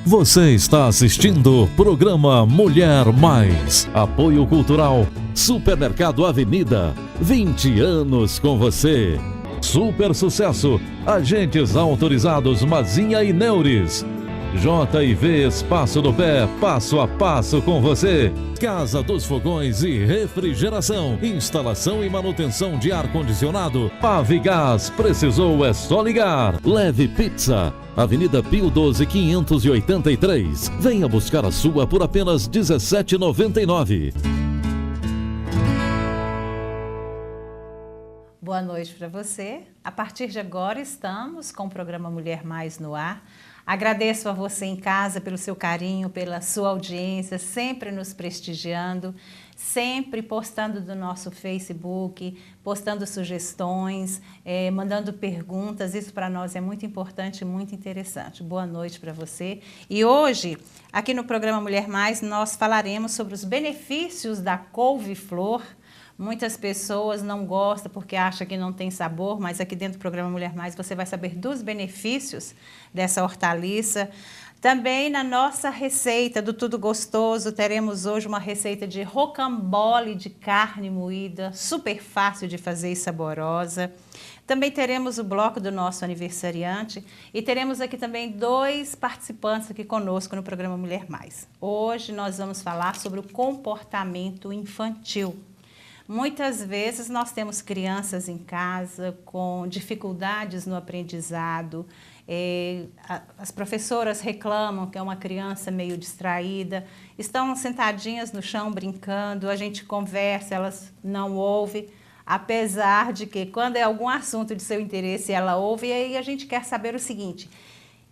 Você está assistindo o programa Mulher Mais. Apoio Cultural Supermercado Avenida. 20 anos com você. Super sucesso. Agentes autorizados Mazinha e Neures. JV Espaço do Pé, passo a passo com você. Casa dos Fogões e Refrigeração. Instalação e manutenção de ar-condicionado. Pavigás, precisou é só ligar. Leve Pizza. Avenida Pio 12, 583. Venha buscar a sua por apenas R$ 17,99. Boa noite para você. A partir de agora estamos com o programa Mulher Mais no ar. Agradeço a você em casa pelo seu carinho, pela sua audiência, sempre nos prestigiando, sempre postando do nosso Facebook, postando sugestões, mandando perguntas. Isso para nós é muito importante e muito interessante. Boa noite para você. E hoje, aqui no programa Mulher Mais, nós falaremos sobre os benefícios da couve-flor. Muitas pessoas não gostam porque acham que não tem sabor, mas aqui dentro do programa Mulher Mais você vai saber dos benefícios dessa hortaliça. Também na nossa receita do Tudo Gostoso, teremos hoje uma receita de rocambole de carne moída, super fácil de fazer e saborosa. Também teremos o bloco do nosso aniversariante e teremos aqui também 2 participantes aqui conosco no programa Mulher Mais. Hoje nós vamos falar sobre o comportamento infantil. Muitas vezes nós temos crianças em casa com dificuldades no aprendizado, as professoras reclamam que é uma criança meio distraída, estão sentadinhas no chão brincando, a gente conversa, elas não ouvem, apesar de que quando é algum assunto de seu interesse ela ouve, e aí a gente quer saber o seguinte: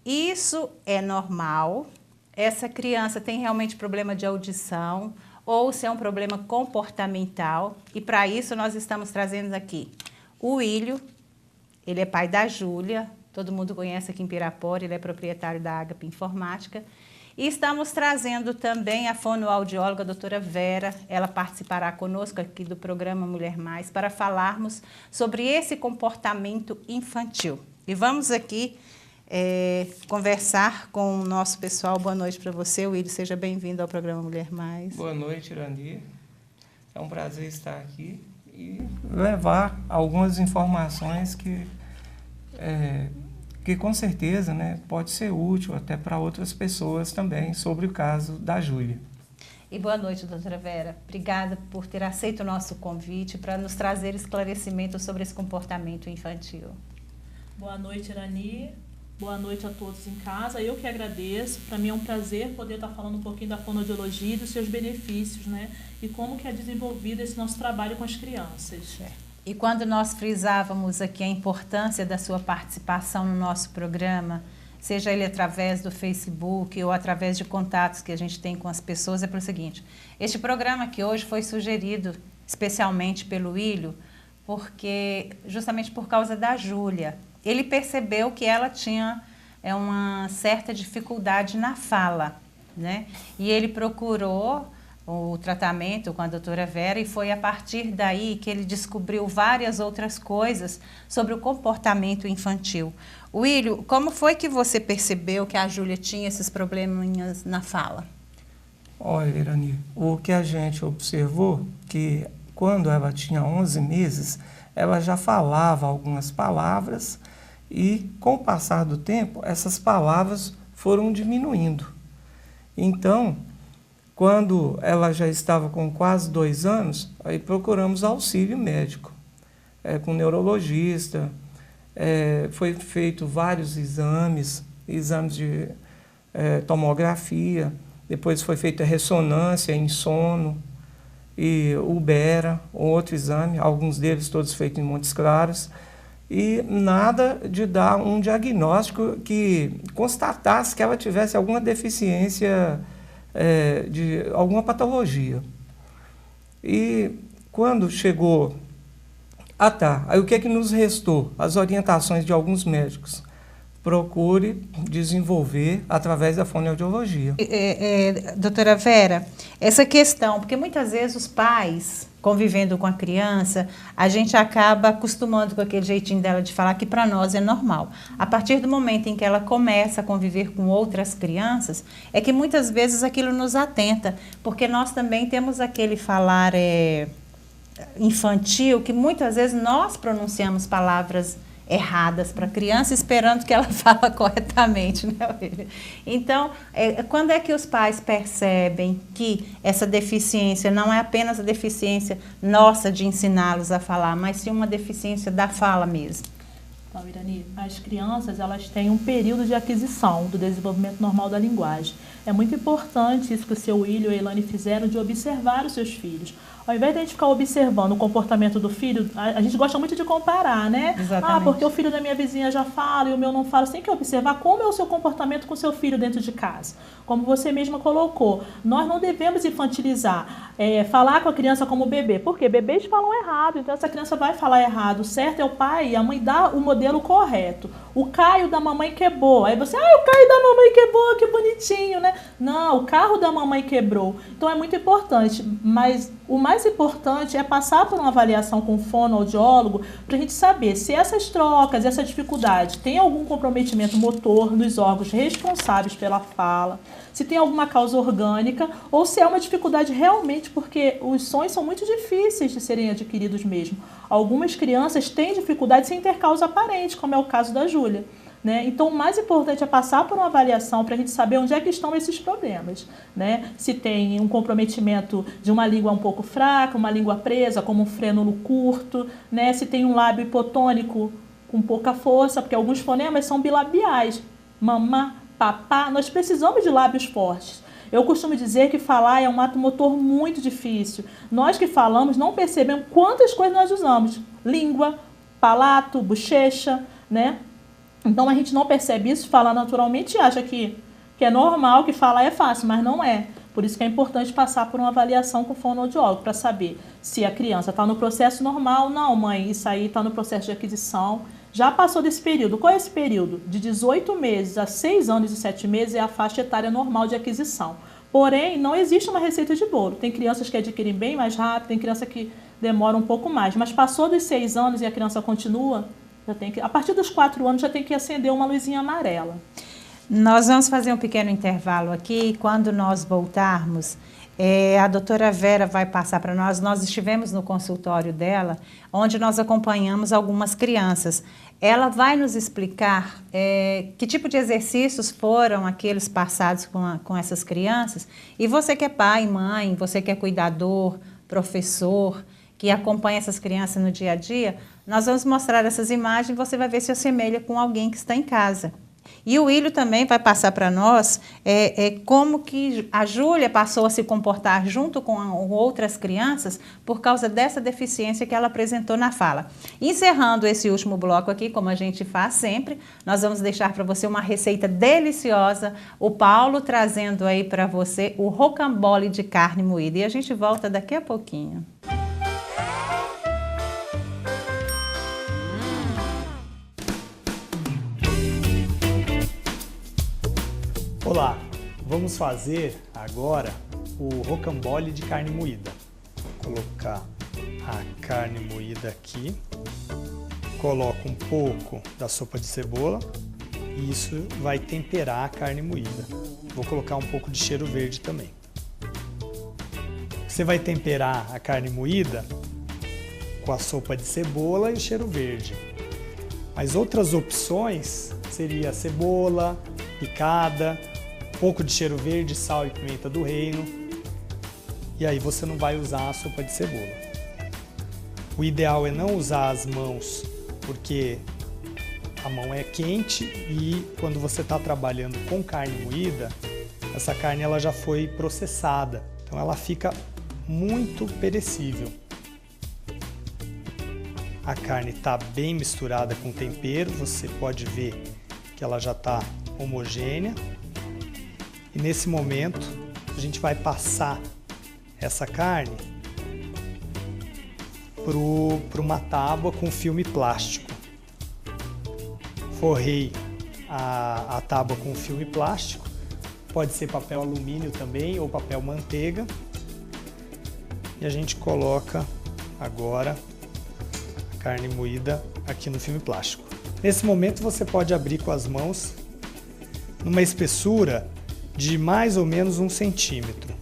isso é normal? Essa criança tem realmente problema de audição? Ou se é um problema comportamental, e para isso nós estamos trazendo aqui o Willio, ele é pai da Júlia, todo mundo conhece aqui em Pirapora, ele é proprietário da Agape Informática, e estamos trazendo também a fonoaudióloga a doutora Vera, ela participará conosco aqui do programa Mulher Mais, para falarmos sobre esse comportamento infantil. E vamos aqui conversar com o nosso pessoal. Boa noite para você, Willio, seja bem-vindo ao programa Mulher Mais. Boa noite, Irani. É um prazer estar aqui e levar algumas informações que com certeza, né, pode ser útil até para outras pessoas também sobre o caso da Júlia. E boa noite, doutora Vera. Obrigada por ter aceito o nosso convite para nos trazer esclarecimento sobre esse comportamento infantil. Boa noite, Irani. Boa noite a todos em casa. Eu que agradeço. Para mim é um prazer poder estar falando um pouquinho da fonoaudiologia e dos seus benefícios, né? E como que é desenvolvido esse nosso trabalho com as crianças. E quando nós frisávamos aqui a importância da sua participação no nosso programa, seja ele através do Facebook ou através de contatos que a gente tem com as pessoas, é pelo seguinte: este programa aqui hoje foi sugerido especialmente pelo Willio, porque justamente por causa da Júlia. Ele percebeu que ela tinha uma certa dificuldade na fala, né? E ele procurou o tratamento com a doutora Vera e foi a partir daí que ele descobriu várias outras coisas sobre o comportamento infantil. Willio, como foi que você percebeu que a Júlia tinha esses probleminhas na fala? Olha, Irani, o que a gente observou que quando ela tinha 11 meses, ela já falava algumas palavras e, com o passar do tempo, essas palavras foram diminuindo. Então, quando ela já estava com quase 2 anos, aí procuramos auxílio médico, com neurologista, foi feito vários exames de tomografia, depois foi feita ressonância em sono, e o BERA, outro exame, alguns deles todos feitos em Montes Claros, e nada de dar um diagnóstico que constatasse que ela tivesse alguma deficiência, de alguma patologia. E quando chegou... aí o que é que nos restou? As orientações de alguns médicos. Procure desenvolver através da fonoaudiologia. Doutora Vera, essa questão, porque muitas vezes os pais convivendo com a criança, a gente acaba acostumando com aquele jeitinho dela de falar que para nós é normal. A partir do momento em que ela começa a conviver com outras crianças, é que muitas vezes aquilo nos atenta, porque nós também temos aquele falar infantil, que muitas vezes nós pronunciamos palavras erradas para a criança, esperando que ela fale corretamente, né, William? Então, quando é que os pais percebem que essa deficiência não é apenas a deficiência nossa de ensiná-los a falar, mas sim uma deficiência da fala mesmo? Então, Irani, as crianças, elas têm um período de aquisição do desenvolvimento normal da linguagem. É muito importante isso que o seu William e a Elane fizeram, de observar os seus filhos. Ao invés de a gente ficar observando o comportamento do filho, a gente gosta muito de comparar, né? Exatamente. Porque o filho da minha vizinha já fala e o meu não fala. Você tem que observar como é o seu comportamento com o seu filho dentro de casa. Como você mesma colocou, nós não devemos infantilizar, falar com a criança como bebê, porque bebês falam errado, então essa criança vai falar errado. O certo é o pai e a mãe dar o modelo correto. O Caio da mamãe quebrou. Aí você, o Caio da mamãe quebrou, que bonitinho, né? Não, o carro da mamãe quebrou. Então é muito importante, mas o mais importante é passar por uma avaliação com o fonoaudiólogo para a gente saber se essas trocas, essa dificuldade tem algum comprometimento motor nos órgãos responsáveis pela fala, se tem alguma causa orgânica ou se é uma dificuldade realmente porque os sons são muito difíceis de serem adquiridos mesmo. Algumas crianças têm dificuldade sem ter causa aparente, como é o caso da Júlia. Né? Então, o mais importante é passar por uma avaliação para a gente saber onde é que estão esses problemas. Né? Se tem um comprometimento de uma língua um pouco fraca, uma língua presa, como um frênulo curto, né? Se tem um lábio hipotônico com pouca força, porque alguns fonemas são bilabiais. Mamá, papá, nós precisamos de lábios fortes. Eu costumo dizer que falar é um ato motor muito difícil. Nós que falamos não percebemos quantas coisas nós usamos. Língua, palato, bochecha, né? Então a gente não percebe isso, fala naturalmente e acha que é normal, que falar é fácil, mas não é. Por isso que é importante passar por uma avaliação com o fonoaudiólogo para saber se a criança está no processo normal. Não, mãe, isso aí está no processo de aquisição. Já passou desse período. Qual é esse período? De 18 meses a 6 anos e 7 meses é a faixa etária normal de aquisição. Porém, não existe uma receita de bolo. Tem crianças que adquirem bem mais rápido, tem criança que demora um pouco mais. Mas passou dos 6 anos e a criança continua, a partir dos 4 anos já tem que acender uma luzinha amarela. Nós vamos fazer um pequeno intervalo aqui. Quando nós voltarmos, a doutora Vera vai passar para nós. Nós estivemos no consultório dela, onde nós acompanhamos algumas crianças. Ela vai nos explicar que tipo de exercícios foram aqueles passados com essas crianças. E você que é pai, mãe, você que é cuidador, professor, que acompanha essas crianças no dia a dia, nós vamos mostrar essas imagens e você vai ver se assemelha com alguém que está em casa. E o William também vai passar para nós como que a Júlia passou a se comportar junto com outras crianças por causa dessa deficiência que ela apresentou na fala. Encerrando esse último bloco aqui, como a gente faz sempre, nós vamos deixar para você uma receita deliciosa, o Paulo trazendo aí para você o rocambole de carne moída. E a gente volta daqui a pouquinho. Olá, vamos fazer agora o rocambole de carne moída. Vou colocar a carne moída aqui, coloco um pouco da sopa de cebola e isso vai temperar a carne moída. Vou colocar um pouco de cheiro verde também. Você vai temperar a carne moída com a sopa de cebola e o cheiro verde. Mas outras opções seria cebola picada, pouco de cheiro verde, sal e pimenta do reino. E aí você não vai usar a sopa de cebola. O ideal é não usar as mãos, porque a mão é quente e quando você está trabalhando com carne moída, essa carne ela já foi processada, então ela fica muito perecível. A carne está bem misturada com tempero, você pode ver que ela já está homogênea. E nesse momento a gente vai passar essa carne para uma tábua com filme plástico. Forrei a tábua com filme plástico, pode ser papel alumínio também ou papel manteiga. E a gente coloca agora a carne moída aqui no filme plástico. Nesse momento você pode abrir com as mãos numa espessura de mais ou menos 1 centímetro.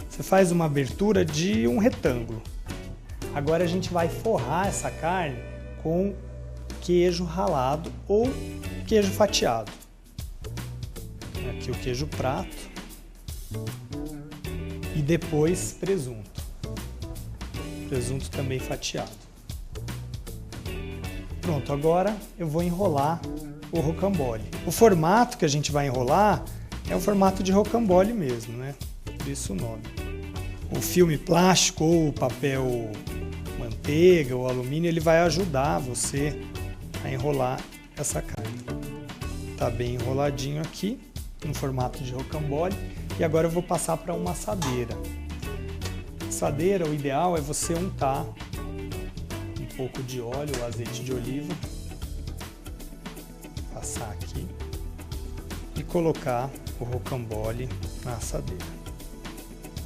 Você faz uma abertura de um retângulo. Agora a gente vai forrar essa carne com queijo ralado ou queijo fatiado. Aqui o queijo prato e depois presunto. Presunto também fatiado. Pronto, agora eu vou enrolar o rocambole. O formato que a gente vai enrolar é o formato de rocambole mesmo, né? Por isso o nome. O filme plástico ou o papel manteiga ou alumínio, ele vai ajudar você a enrolar essa carne. Tá bem enroladinho aqui, no formato de rocambole. E agora eu vou passar para uma assadeira. Assadeira, o ideal é você untar um pouco de óleo ou azeite de oliva. Passar aqui e colocar o rocambole na assadeira.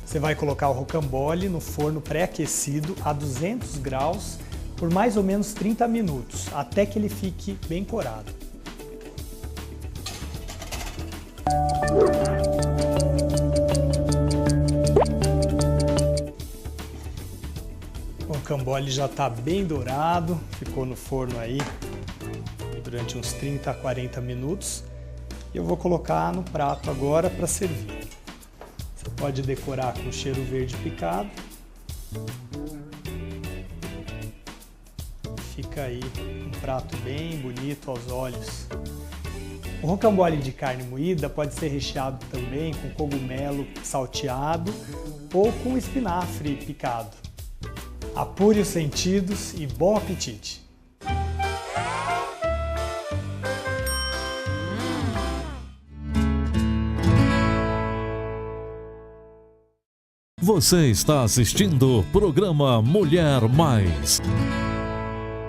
Você vai colocar o rocambole no forno pré-aquecido a 200 graus por mais ou menos 30 minutos, até que ele fique bem corado. O rocambole já está bem dourado, ficou no forno aí durante uns 30 a 40 minutos. E eu vou colocar no prato agora para servir. Você pode decorar com cheiro verde picado. Fica aí um prato bem bonito aos olhos. O rocambole de carne moída pode ser recheado também com cogumelo salteado ou com espinafre picado. Apure os sentidos e bom apetite! Você está assistindo o programa Mulher Mais.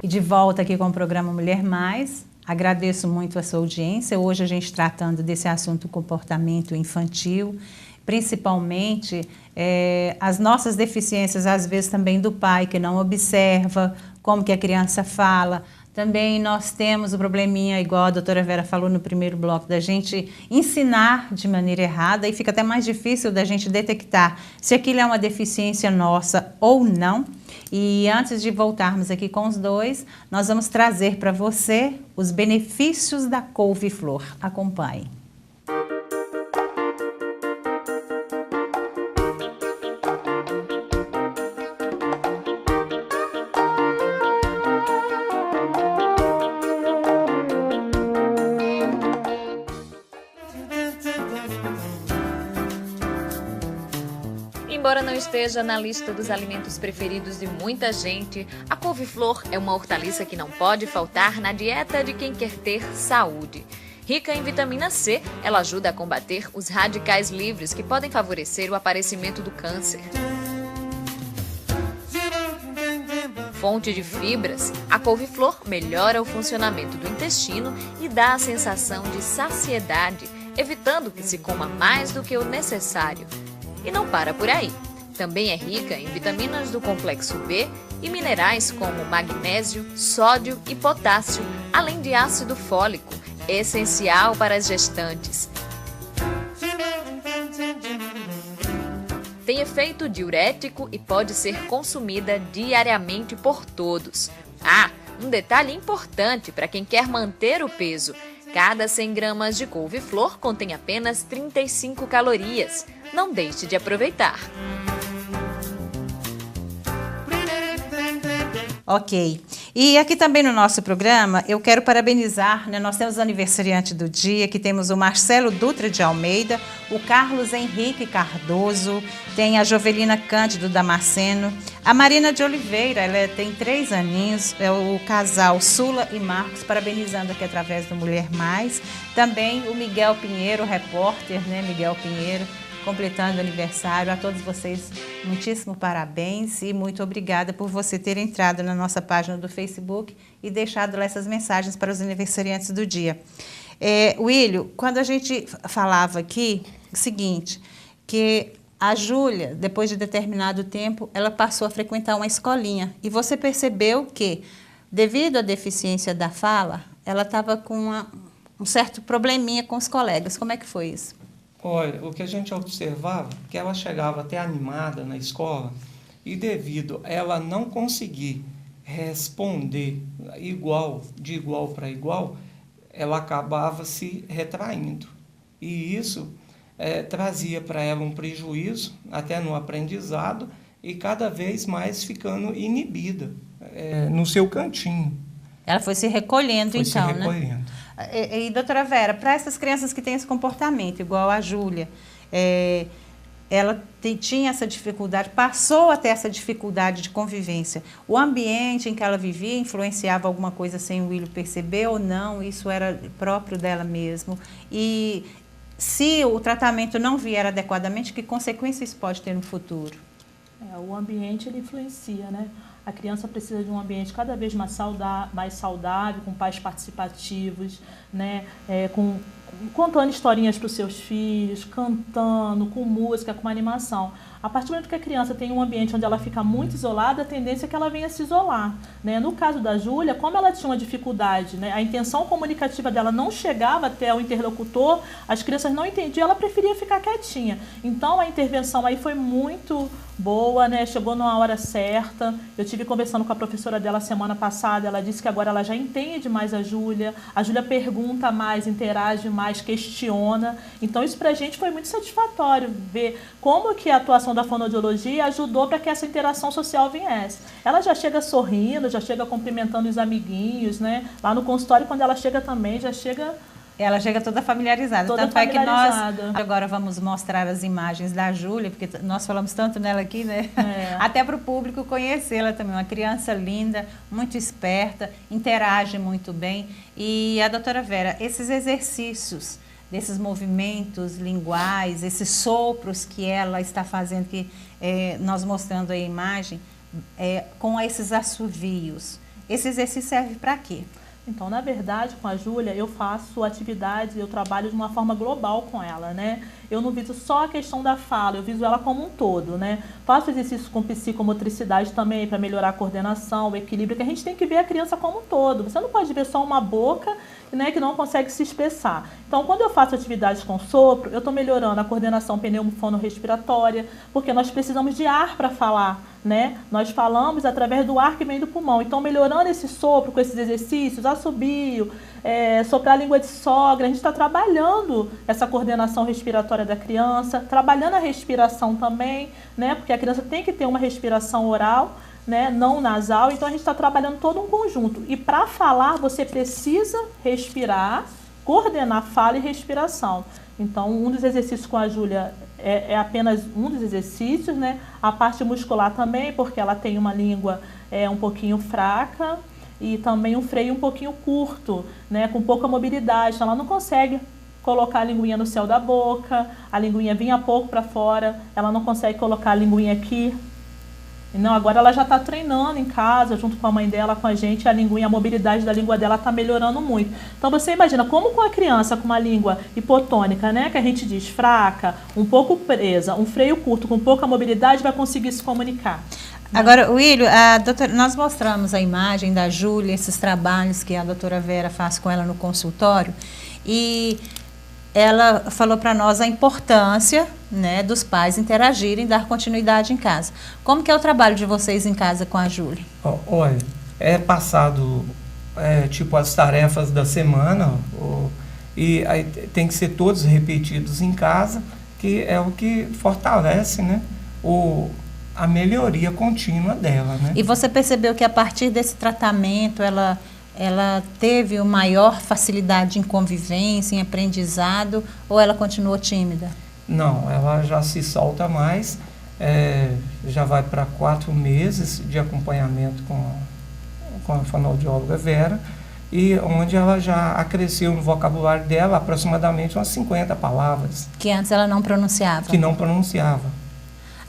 E de volta aqui com o programa Mulher Mais. Agradeço muito a sua audiência. Hoje a gente tratando desse assunto comportamento infantil, principalmente as nossas deficiências, às vezes também do pai que não observa como que a criança fala. Também nós temos o probleminha, igual a doutora Vera falou no primeiro bloco, da gente ensinar de maneira errada e fica até mais difícil da gente detectar se aquilo é uma deficiência nossa ou não. E antes de voltarmos aqui com os dois, nós vamos trazer para você os benefícios da couve-flor. Acompanhe. Embora não esteja na lista dos alimentos preferidos de muita gente, a couve-flor é uma hortaliça que não pode faltar na dieta de quem quer ter saúde. Rica em vitamina C, ela ajuda a combater os radicais livres que podem favorecer o aparecimento do câncer. Fonte de fibras, a couve-flor melhora o funcionamento do intestino e dá a sensação de saciedade, evitando que se coma mais do que o necessário. E não para por aí. Também é rica em vitaminas do complexo B e minerais como magnésio, sódio e potássio, além de ácido fólico, essencial para as gestantes. Tem efeito diurético e pode ser consumida diariamente por todos. Um detalhe importante para quem quer manter o peso. Cada 100 gramas de couve-flor contém apenas 35 calorias. Não deixe de aproveitar. Ok. E aqui também no nosso programa, eu quero parabenizar, né? Nós temos o aniversariante do dia, que temos o Marcelo Dutra de Almeida, o Carlos Henrique Cardoso, tem a Jovelina Cândido Damasceno, a Marina de Oliveira, ela tem 3 aninhos, é o casal Sula e Marcos, parabenizando aqui através do Mulher Mais. Também o Miguel Pinheiro, repórter, né? Miguel Pinheiro, completando o aniversário. A todos vocês, muitíssimo parabéns e muito obrigada por você ter entrado na nossa página do Facebook e deixado lá essas mensagens para os aniversariantes do dia. Willio, quando a gente falava aqui, o seguinte, que a Júlia, depois de determinado tempo, ela passou a frequentar uma escolinha. E você percebeu que, devido à deficiência da fala, ela estava com um certo probleminha com os colegas. Como é que foi isso? Olha, o que a gente observava, que ela chegava até animada na escola, e devido a ela não conseguir responder de igual para igual, ela acabava se retraindo. E isso trazia para ela um prejuízo, até no aprendizado, e cada vez mais ficando inibida no seu cantinho. Ela foi se recolhendo, Foi então, se recolhendo. né? E, doutora Vera, para essas crianças que têm esse comportamento, igual a Júlia, ela tinha essa dificuldade, passou a ter essa dificuldade de convivência. O ambiente em que ela vivia influenciava alguma coisa sem o Willio perceber ou não? Isso era próprio dela mesmo? E se o tratamento não vier adequadamente, que consequências isso pode ter no futuro? O ambiente ele influencia, né? A criança precisa de um ambiente cada vez mais saudável, com pais participativos, né? Contando historinhas para os seus filhos, cantando, com música, com animação. A partir do momento que a criança tem um ambiente onde ela fica muito isolada, a tendência é que ela venha se isolar, né? No caso da Júlia, como ela tinha uma dificuldade, né? A intenção comunicativa dela não chegava até o interlocutor, as crianças não entendiam, ela preferia ficar quietinha. Então, a intervenção aí foi muito boa, né? Chegou numa hora certa. Eu tive conversando com a professora dela semana passada, ela disse que agora ela já entende mais a Júlia pergunta mais, interage mais, questiona. Então, isso pra gente foi muito satisfatório, ver como que a atuação da fonoaudiologia ajudou para que essa interação social viesse. Ela já chega sorrindo, já chega cumprimentando os amiguinhos, né? Lá no consultório, quando ela chega também, já chega... Ela chega toda familiarizada. Toda tanto familiarizada. É que nós agora vamos mostrar as imagens da Júlia, porque nós falamos tanto nela aqui, né? Até para o público conhecê-la também. Uma criança linda, muito esperta, interage muito bem. E a doutora Vera, esses exercícios, desses movimentos linguais, esses sopros que ela está fazendo, que nós mostrando a imagem, com esses assovios, esse exercício serve para quê? Então, na verdade, com a Júlia, eu faço atividades, eu trabalho de uma forma global com ela, né? Eu não viso só a questão da fala, eu viso ela como um todo, né? Faço exercícios com psicomotricidade também, para melhorar a coordenação, o equilíbrio, que a gente tem que ver a criança como um todo. Você não pode ver só uma boca, né, que não consegue se expressar. Então, quando eu faço atividades com sopro, eu estou melhorando a coordenação pneumofono-respiratória, porque nós precisamos de ar para falar, né? Nós falamos através do ar que vem do pulmão. Então, melhorando esse sopro com esses exercícios, assobio, soprar a língua de sogra, a gente está trabalhando essa coordenação respiratória da criança, trabalhando a respiração também, né? Porque a criança tem que ter uma respiração oral, né, não nasal, então a gente está trabalhando todo um conjunto. E para falar, você precisa respirar, coordenar fala e respiração. Então, um dos exercícios com a Júlia é apenas um dos exercícios, né? A parte muscular também, porque ela tem uma língua um pouquinho fraca e também um freio um pouquinho curto, né, com pouca mobilidade. Então, ela não consegue colocar a linguinha no céu da boca, a linguinha vinha pouco para fora, ela não consegue colocar a linguinha aqui. Não, agora ela já está treinando em casa, junto com a mãe dela, com a gente, a mobilidade da língua dela está melhorando muito. Então você imagina, como com a criança com uma língua hipotônica, né, que a gente diz fraca, um pouco presa, um freio curto, com pouca mobilidade, vai conseguir se comunicar. Agora, Willio, nós mostramos a imagem da Júlia, esses trabalhos que a doutora Vera faz com ela no consultório, e ela falou para nós a importância, né, dos pais interagirem, dar continuidade em casa. Como que é o trabalho de vocês em casa com a Júlia? Olha, é passado tipo as tarefas da semana, e aí tem que ser todos repetidos em casa, que é o que fortalece, né, a melhoria contínua dela, né? E você percebeu que a partir desse tratamento ela teve uma maior facilidade em convivência, em aprendizado, ou ela continuou tímida? Não, ela já se solta mais, já vai para 4 meses de acompanhamento com a fonoaudióloga Vera, e onde ela já acresceu no vocabulário dela aproximadamente umas 50 palavras. Que antes ela não pronunciava? Que não pronunciava.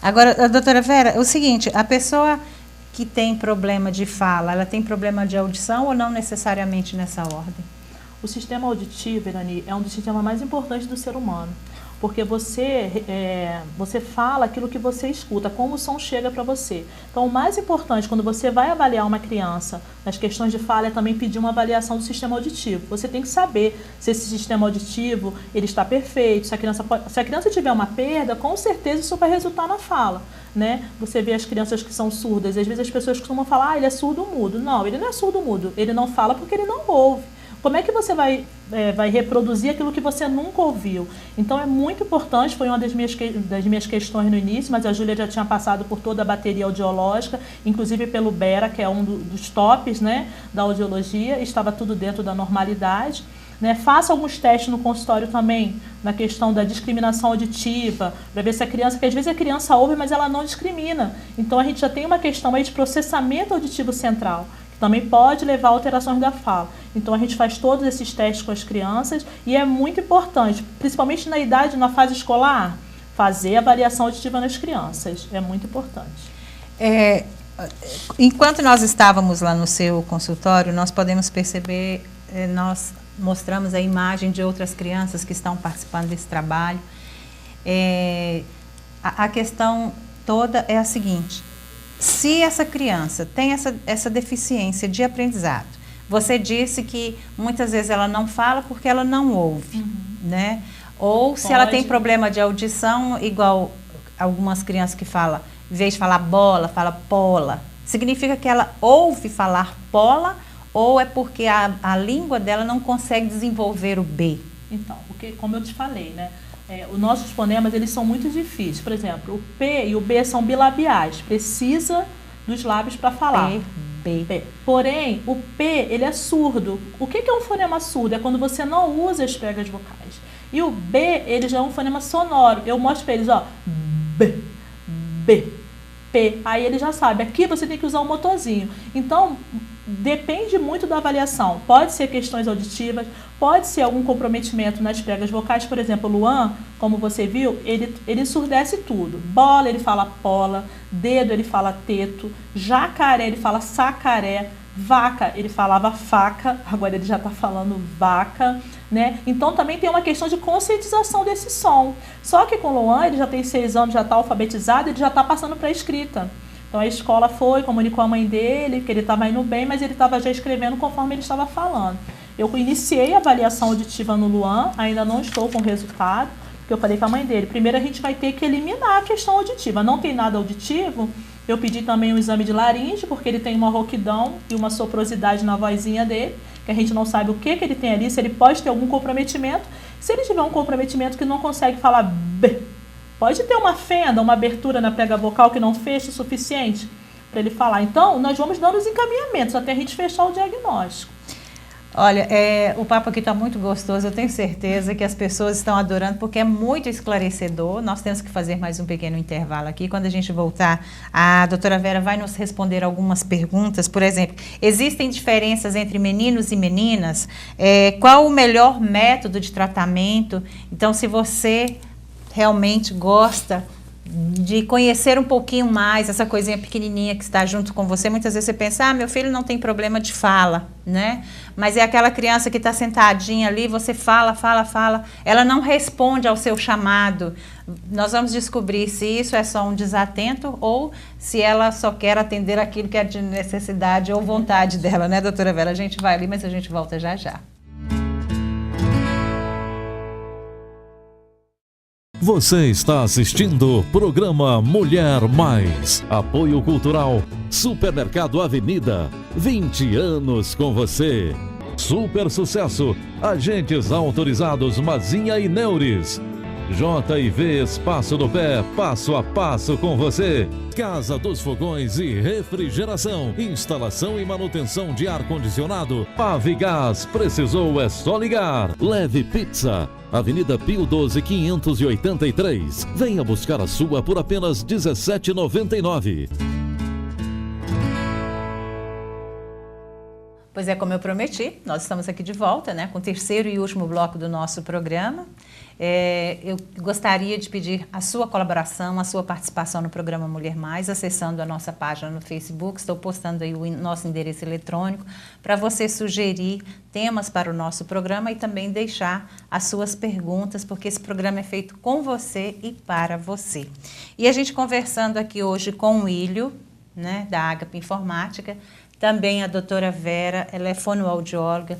Agora, doutora Vera, é o seguinte, a pessoa que tem problema de fala, ela tem problema de audição ou não necessariamente nessa ordem? O sistema auditivo, Irani, é um dos sistemas mais importantes do ser humano. porque você fala aquilo que você escuta, como o som chega para você. Então, o mais importante, quando você vai avaliar uma criança nas questões de fala, é também pedir uma avaliação do sistema auditivo. Você tem que saber se esse sistema auditivo ele está perfeito, se a criança tiver uma perda, com certeza isso vai resultar na fala, né? Você vê as crianças que são surdas, às vezes as pessoas costumam falar, ele é surdo-mudo. Não, ele não é surdo-mudo, ele não fala porque ele não ouve. Como é que você vai reproduzir aquilo que você nunca ouviu? Então é muito importante, foi uma das minhas questões no início, mas a Júlia já tinha passado por toda a bateria audiológica, inclusive pelo BERA, que é um dos tops, né, da audiologia, estava tudo dentro da normalidade. Né? Faça alguns testes no consultório também, na questão da discriminação auditiva, para ver se a criança, porque às vezes a criança ouve, mas ela não discrimina. Então a gente já tem uma questão aí de processamento auditivo central, também pode levar a alterações da fala. Então a gente faz todos esses testes com as crianças e é muito importante, principalmente na fase escolar, fazer avaliação auditiva nas crianças. É muito importante. Enquanto nós estávamos lá no seu consultório, nós podemos perceber, nós mostramos a imagem de outras crianças que estão participando desse trabalho. A questão toda é a seguinte: se essa criança tem essa deficiência de aprendizado, você disse que muitas vezes ela não fala porque ela não ouve, né? Ou se ela tem problema de audição, igual algumas crianças que falam, em vez de falar bola, fala pola. Significa que ela ouve falar pola ou é porque a língua dela não consegue desenvolver o B? Então, porque, como eu te falei, né? Os nossos fonemas, eles são muito difíceis. Por exemplo, o P e o B são bilabiais. Precisa dos lábios para falar. B. Porém, o P, ele é surdo. O que é um fonema surdo? É quando você não usa as pregas vocais. E o B, ele já é um fonema sonoro. Eu mostro para eles, ó. B, B, P. Aí ele já sabe. Aqui você tem que usar o motorzinho. Então, depende muito da avaliação. Pode ser questões auditivas, pode ser algum comprometimento nas pregas vocais. Por exemplo, o Luan, como você viu, ele surdece tudo. Bola, ele fala pola. Dedo, ele fala teto. Jacaré, ele fala sacaré. Vaca, ele falava faca. Agora ele já está falando vaca, né? Então também tem uma questão de conscientização desse som. Só que com o Luan, ele já tem 6 anos, já está alfabetizado, ele já está passando para a escrita. Então a escola comunicou a mãe dele, que ele estava indo bem, mas ele estava já escrevendo conforme ele estava falando. Eu iniciei a avaliação auditiva no Luan, ainda não estou com o resultado, porque eu falei com a mãe dele, primeiro a gente vai ter que eliminar a questão auditiva. Não tem nada auditivo, eu pedi também um exame de laringe, porque ele tem uma rouquidão e uma soprosidade na vozinha dele, que a gente não sabe o que ele tem ali, se ele pode ter algum comprometimento. Se ele tiver um comprometimento que não consegue falar B, pode ter uma fenda, uma abertura na prega vocal que não fecha o suficiente para ele falar. Então, nós vamos dando os encaminhamentos até a gente fechar o diagnóstico. Olha, o papo aqui está muito gostoso, eu tenho certeza que as pessoas estão adorando, porque é muito esclarecedor. Nós temos que fazer mais um pequeno intervalo aqui. Quando a gente voltar, a doutora Vera vai nos responder algumas perguntas. Por exemplo, existem diferenças entre meninos e meninas? Qual o melhor método de tratamento? Então, se você realmente gosta de conhecer um pouquinho mais essa coisinha pequenininha que está junto com você, muitas vezes você pensa, meu filho não tem problema de fala, né? Mas é aquela criança que está sentadinha ali, você fala, ela não responde ao seu chamado. Nós vamos descobrir se isso é só um desatento ou se ela só quer atender aquilo que é de necessidade ou vontade dela, né, doutora Vera? A gente vai ali, mas a gente volta já já. Você está assistindo o programa Mulher Mais. Apoio Cultural Supermercado Avenida. 20 anos com você. Super sucesso. Agentes autorizados Mazinha e Neures. JV Espaço do Pé, passo a passo com você. Casa dos Fogões e Refrigeração. Instalação e manutenção de ar-condicionado. Pavigás, precisou é só ligar. Leve Pizza. Avenida Pio 12, 583. Venha buscar a sua por apenas R$ 17,99. Pois é, como eu prometi, nós estamos aqui de volta, né, com o terceiro e último bloco do nosso programa. Eu gostaria de pedir a sua colaboração, a sua participação no programa Mulher Mais, acessando a nossa página no Facebook. Estou postando aí o nosso endereço eletrônico para você sugerir temas para o nosso programa e também deixar as suas perguntas, porque esse programa é feito com você e para você. E a gente conversando aqui hoje com o Willio, né, da Agape Informática, também a doutora Vera, ela é fonoaudióloga.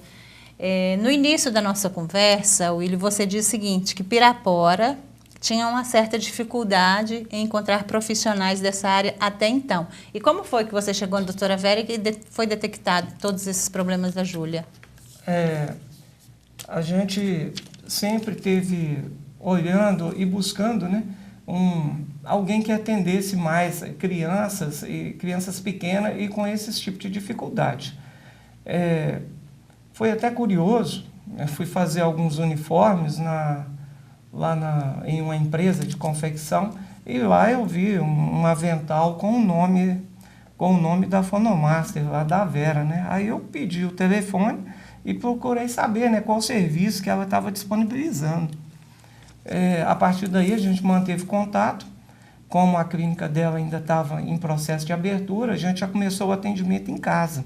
No início da nossa conversa, Willio, você disse o seguinte, que Pirapora tinha uma certa dificuldade em encontrar profissionais dessa área até então. E como foi que você chegou na doutora Vera e que foi detectado todos esses problemas da Júlia? A gente sempre teve olhando e buscando, né, alguém que atendesse mais crianças pequenas e com esse tipo de dificuldade. Foi até curioso, eu fui fazer alguns uniformes em uma empresa de confecção e lá eu vi um avental com o nome da Fonomaster, lá da Vera, né? Aí eu pedi o telefone e procurei saber, né, qual serviço que ela estava disponibilizando. A partir daí a gente manteve contato, como a clínica dela ainda estava em processo de abertura, a gente já começou o atendimento em casa,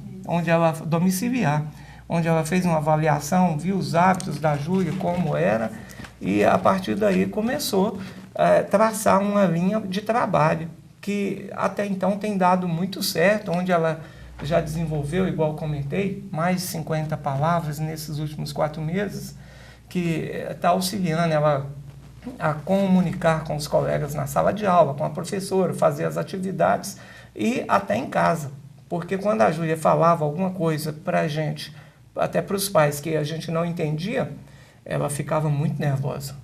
domiciliar, onde ela fez uma avaliação, viu os hábitos da Júlia, como era, e a partir daí começou a traçar uma linha de trabalho, que até então tem dado muito certo, onde ela já desenvolveu, igual comentei, mais de 50 palavras nesses últimos 4 meses, que está auxiliando ela a comunicar com os colegas na sala de aula, com a professora, fazer as atividades e até em casa. Porque quando a Júlia falava alguma coisa para a gente, até para os pais, que a gente não entendia, ela ficava muito nervosa.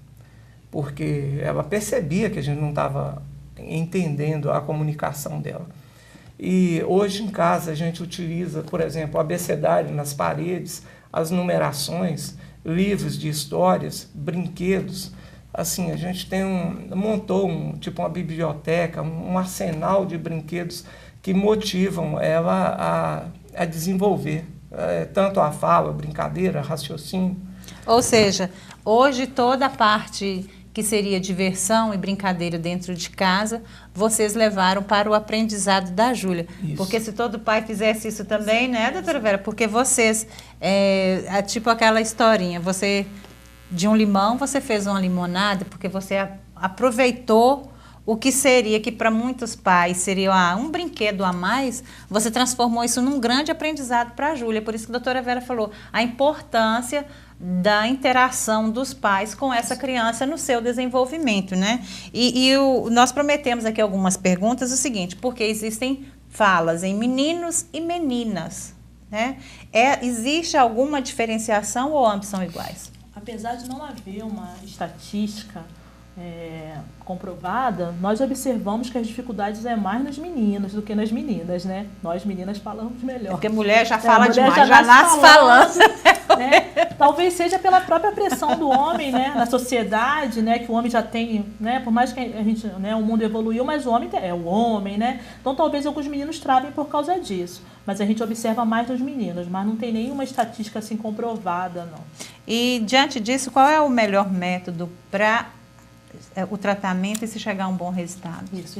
Porque ela percebia que a gente não estava entendendo a comunicação dela. E hoje em casa a gente utiliza, por exemplo, o abecedário nas paredes, as numerações, livros de histórias, brinquedos. Assim, a gente montou uma biblioteca, um arsenal de brinquedos que motivam ela a desenvolver tanto a fala, brincadeira, raciocínio. Ou seja, hoje toda a parte que seria diversão e brincadeira dentro de casa, vocês levaram para o aprendizado da Júlia. Porque se todo pai fizesse isso também, né, doutora Vera? Porque vocês, tipo aquela historinha, de um limão você fez uma limonada, porque você aproveitou o que seria, que para muitos pais seria um brinquedo a mais, você transformou isso num grande aprendizado para a Júlia. Por isso que a doutora Vera falou, a importância da interação dos pais com essa criança no seu desenvolvimento, né? Nós prometemos aqui algumas perguntas, o seguinte, porque existem falas em meninos e meninas, né? Existe alguma diferenciação ou ambos são iguais? Apesar de não haver uma estatística comprovada, nós observamos que as dificuldades é mais nos meninos do que nas meninas, né? Nós meninas falamos melhor. Porque mulher já fala demais, já nasce falando. Né? Talvez seja pela própria pressão do homem, né? Na sociedade, né? Que o homem já tem, né? Por mais que a gente, né? O mundo evoluiu, mas o homem é o homem, né? Então talvez alguns meninos travem por causa disso. Mas a gente observa mais nos meninos, mas não tem nenhuma estatística assim comprovada, não. E diante disso, qual é o melhor método para o tratamento e se chegar a um bom resultado? Isso,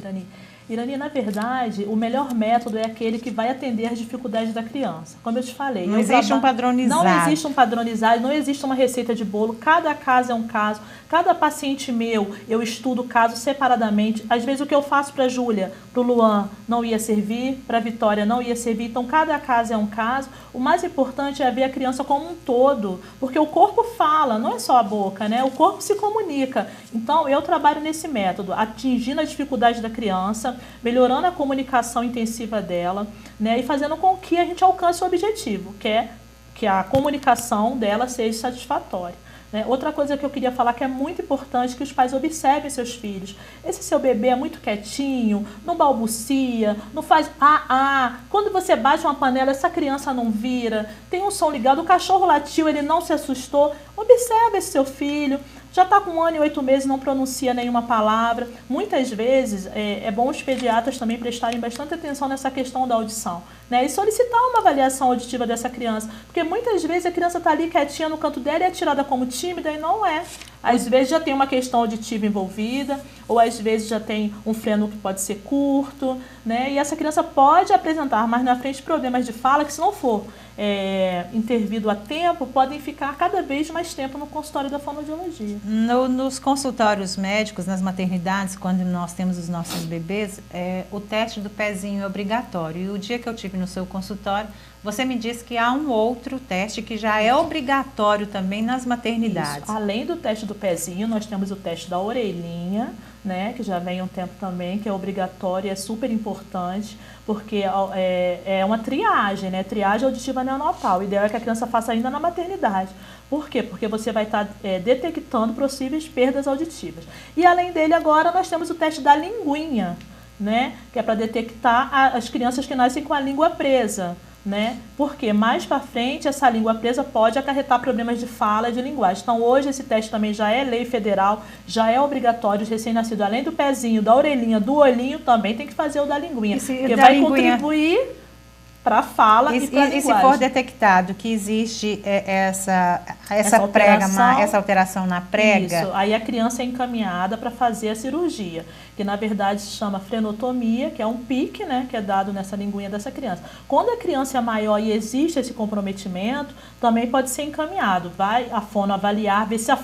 Irani, na verdade, o melhor método é aquele que vai atender as dificuldades da criança. Como eu te falei. Não existe um padronizado. Não existe um padronizado, não existe uma receita de bolo. Cada caso é um caso. Cada paciente meu, eu estudo o caso separadamente. Às vezes o que eu faço para a Júlia, para o Luan, não ia servir, para a Vitória não ia servir. Então, cada caso é um caso. O mais importante é ver a criança como um todo, porque o corpo fala, não é só a boca, né? O corpo se comunica. Então, eu trabalho nesse método, atingindo a dificuldade da criança, melhorando a comunicação intensiva dela, né? E fazendo com que a gente alcance o objetivo, que é que a comunicação dela seja satisfatória. Outra coisa que eu queria falar que é muito importante, que os pais observem seus filhos. Esse seu bebê é muito quietinho, não balbucia, não faz Quando você bate uma panela, essa criança não vira, tem um som ligado, o cachorro latiu, ele não se assustou. Observe esse seu filho. Já está com 1 ano e 8 meses, não pronuncia nenhuma palavra. Muitas vezes é bom os pediatras também prestarem bastante atenção nessa questão da audição. né? E solicitar uma avaliação auditiva dessa criança. Porque muitas vezes a criança está ali quietinha no canto dela e é tirada como tímida e não é. Às vezes já tem uma questão auditiva envolvida, ou às vezes já tem um freno que pode ser curto, né? E essa criança pode apresentar mais na frente problemas de fala que, se não for intervido a tempo, podem ficar cada vez mais tempo no consultório da fonoaudiologia. Nos consultórios médicos, nas maternidades, quando nós temos os nossos bebês, o teste do pezinho é obrigatório. E o dia que eu tive no seu consultório, você me disse que há um outro teste que já é obrigatório também nas maternidades. Isso. Além do teste do pezinho, nós temos o teste da orelhinha, né, que já vem há um tempo também, que é obrigatório e é super importante, porque é uma triagem, né, triagem auditiva neonatal. O ideal é que a criança faça ainda na maternidade. Por quê? Porque você vai estar detectando possíveis perdas auditivas. E além dele, agora nós temos o teste da linguinha, né, que é para detectar as crianças que nascem com a língua presa. Né? Porque mais para frente essa língua presa pode acarretar problemas de fala e de linguagem. Então hoje esse teste também já é lei federal, já é obrigatório. Os recém-nascidos, além do pezinho, da orelhinha, do olhinho, também tem que fazer o da linguinha, porque vai contribuir para a fala e para a linguagem. E se for detectado que existe essa alteração na prega? Isso, aí a criança é encaminhada para fazer a cirurgia, que na verdade se chama frenotomia, que é um pique, né, que é dado nessa linguinha dessa criança. Quando a criança é maior e existe esse comprometimento, também pode ser encaminhado. Vai a fono avaliar, ver se as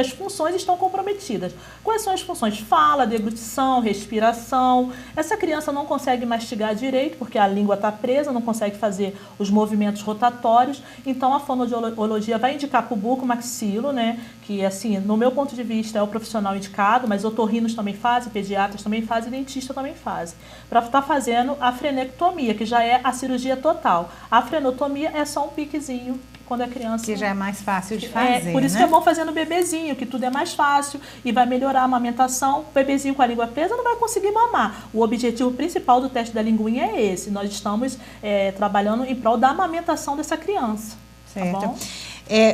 funções estão comprometidas. Quais são as funções? Fala, deglutição, respiração. Essa criança não consegue mastigar direito, porque a língua está presa, não consegue fazer os movimentos rotatórios. Então a fonoaudiologia vai indicar para o bucomaxilo, né, que assim, no meu ponto de vista é o profissional indicado, mas otorrinos também fazem, pediatras também fazem, dentista também fazem, para estar fazendo a frenectomia, que já é a cirurgia total. A frenotomia é só um piquezinho quando a criança... Que já é mais fácil de fazer, por isso, né? Que é bom fazer no bebezinho, que tudo é mais fácil e vai melhorar a amamentação. O bebezinho com a língua presa não vai conseguir mamar. O objetivo principal do teste da linguinha é esse. Nós estamos trabalhando em prol da amamentação dessa criança. Certo. Tá bom?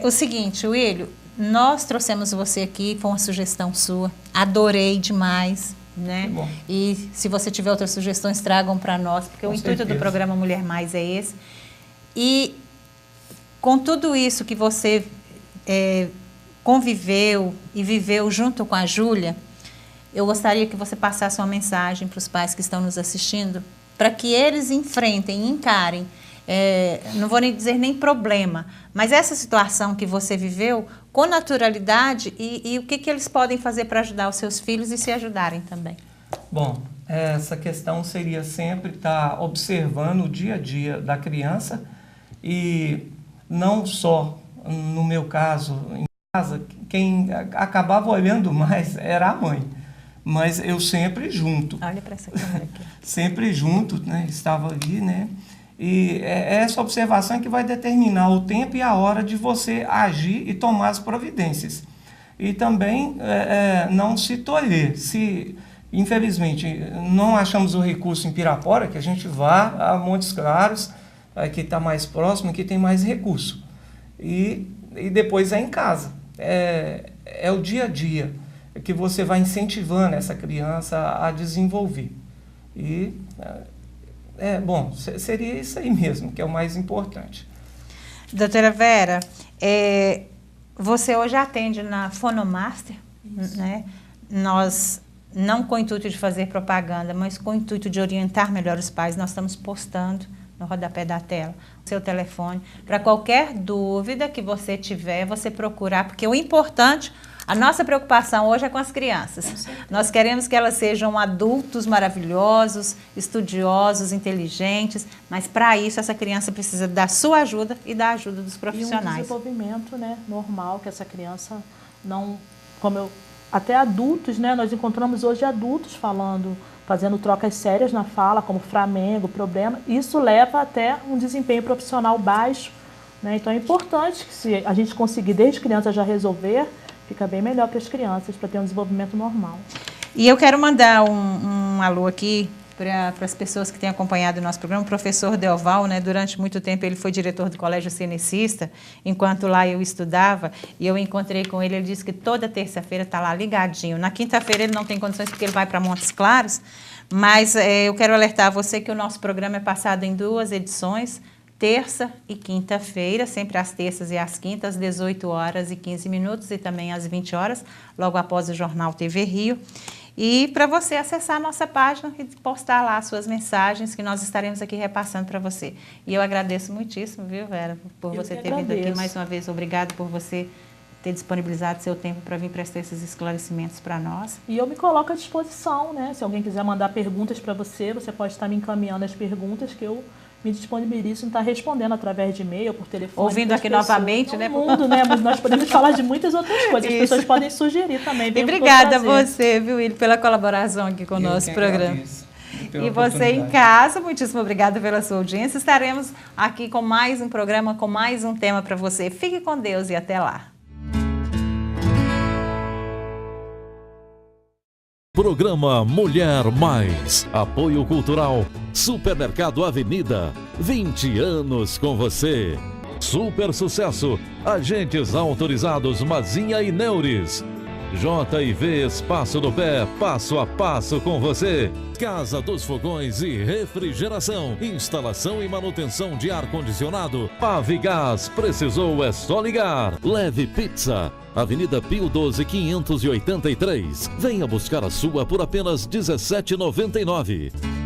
O seguinte, Willio, nós trouxemos você aqui, foi uma sugestão sua, adorei demais, né? Bom. E se você tiver outras sugestões, tragam para nós, porque o intuito do programa Mulher Mais é esse. E com tudo isso que você conviveu e viveu junto com a Júlia, eu gostaria que você passasse uma mensagem para os pais que estão nos assistindo, para que eles enfrentem, encarem, não vou nem dizer nem problema, mas essa situação que você viveu com naturalidade e o que eles podem fazer para ajudar os seus filhos e se ajudarem também. Bom, essa questão seria sempre estar observando o dia a dia da criança e não só, no meu caso, em casa, quem acabava olhando mais era a mãe, mas eu sempre junto. Olha para essa câmera aqui. Sempre junto, né? Estava ali, né? E essa observação é que vai determinar o tempo e a hora de você agir e tomar as providências. E também não se tolher. Se, infelizmente, não achamos o recurso em Pirapora, que a gente vá a Montes Claros, que está mais próximo, que tem mais recurso. E depois é em casa. É o dia a dia que você vai incentivando essa criança a desenvolver. E... bom, seria isso aí mesmo, que é o mais importante. Doutora Vera, você hoje atende na Fonomaster, né? Nós, não com o intuito de fazer propaganda, mas com o intuito de orientar melhor os pais, nós estamos postando no rodapé da tela o seu telefone. Para qualquer dúvida que você tiver, você procurar, porque o importante... A nossa preocupação hoje é com as crianças. Nós queremos que elas sejam adultos maravilhosos, estudiosos, inteligentes, mas para isso essa criança precisa da sua ajuda e da ajuda dos profissionais. E um desenvolvimento, né, normal, que essa criança não... até adultos, né, nós encontramos hoje adultos fazendo trocas sérias na fala, como Flamengo, problema. Isso leva até um desempenho profissional baixo, né? Então é importante que, se a gente conseguir desde criança já resolver, fica bem melhor para as crianças, para ter um desenvolvimento normal. E eu quero mandar um alô aqui para as pessoas que têm acompanhado o nosso programa, o professor Delval, né, durante muito tempo ele foi diretor do Colégio Cenecista, enquanto lá eu estudava, e eu encontrei com ele, ele disse que toda terça-feira está lá ligadinho. Na quinta-feira ele não tem condições porque ele vai para Montes Claros, mas eu quero alertar você que o nosso programa é passado em 2 edições, terça e quinta-feira, sempre às terças e às quintas, 18h15 e também às 20 horas, logo após o Jornal TV Rio. E para você acessar a nossa página e postar lá as suas mensagens, que nós estaremos aqui repassando para você. E eu agradeço muitíssimo, viu, Vera, por você ter vindo aqui mais uma vez. Obrigado por você ter disponibilizado seu tempo para vir prestar esses esclarecimentos para nós. E eu me coloco à disposição, né? Se alguém quiser mandar perguntas para você, você pode estar me encaminhando as perguntas que eu me disponibilizo em estar respondendo através de e-mail, por telefone. Ouvindo aqui pessoas. novamente, né? Mundo, né? Mas nós podemos falar de muitas outras coisas. As pessoas podem sugerir também. E obrigada a você, viu, Willy, pela colaboração aqui com o nosso programa. E você em casa, muitíssimo obrigada pela sua audiência. Estaremos aqui com mais um programa, com mais um tema para você. Fique com Deus e até lá. Programa Mulher Mais. Apoio Cultural. Supermercado Avenida. 20 anos com você. Super Sucesso. Agentes autorizados Mazinha e Neures. JV Espaço do Pé. Passo a passo com você. Casa dos Fogões e Refrigeração. Instalação e manutenção de ar-condicionado. Pavigás. Precisou é só ligar. Leve Pizza. Avenida Pio 12, 583. Venha buscar a sua por apenas R$ 17,99.